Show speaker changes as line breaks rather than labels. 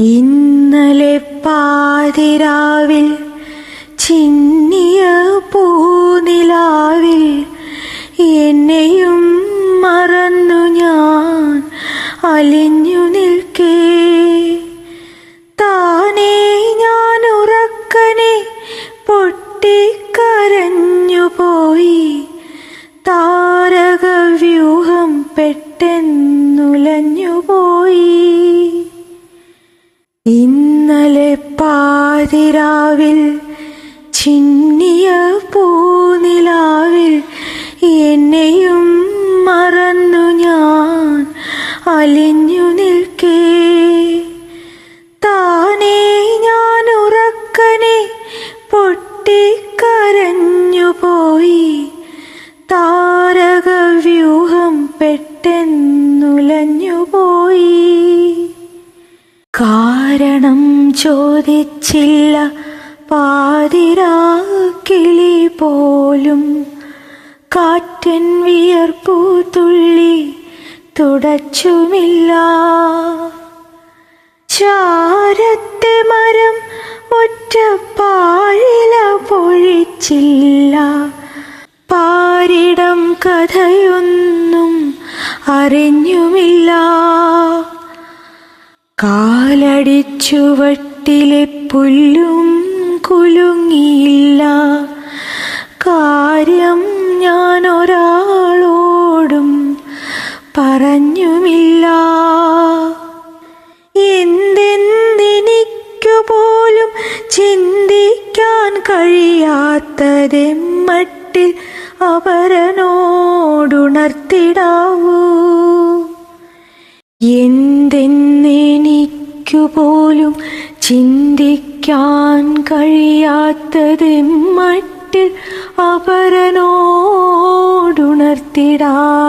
ഇന്നലെ പാതിരാവിൽ ചിന്നിയ പൂനിലാവിൽ എന്നെയും മറന്നു ഞാൻ അലിഞ്ഞു നിൽക്കേ. താനേ ഞാൻ ഉറക്കനെ പൊട്ടിക്കരഞ്ഞുപോയി. താരകവ്യൂഹം പെട്ടെന്നുലഞ്ഞുപോയി. ഇന്നലെ പാതിരാവിൽ ചിന്നിയ പൂനിലാവിൽ എന്നെയും മറന്നു ഞാൻ അലിഞ്ഞു നിൽക്കേ. താനേ ഞാൻ ഉറക്കനെ പൊട്ടിക്കരഞ്ഞുപോയി. താരകവ്യൂഹം പെട്ടെന്നുലഞ്ഞുപോയി. കാരണം ചോദിച്ചില്ല പാതിരാക്കിളി പോലും. കാറ്റൻ വിയർപ്പു തുള്ളി തുടച്ചുമില്ല. ചാരത്തെ മരം ഒറ്റപ്പാഴില പൊഴിച്ചില്ല. പാരിടം കഥയൊന്നും അറിഞ്ഞുമില്ല. കാലടിച്ചുവട്ടിലെ പുല്ലും കുലുങ്ങിയില്ല. കാര്യം ഞാൻ ഒരാളോടും പറഞ്ഞുമില്ല. എന്തെന്നെനിക്കു പോലും ചിന്തിക്കാൻ കഴിയാത്തതെമ്മട്ടിൽ അപരനോടുണർത്തിടാവൂ. എന്തെന്നെനിക്കു പോലും ചിന്തിക്കാൻ കഴിയാത്തതെമ്മട്ടിൽ അപരനോടുണർത്തിടാവൂ.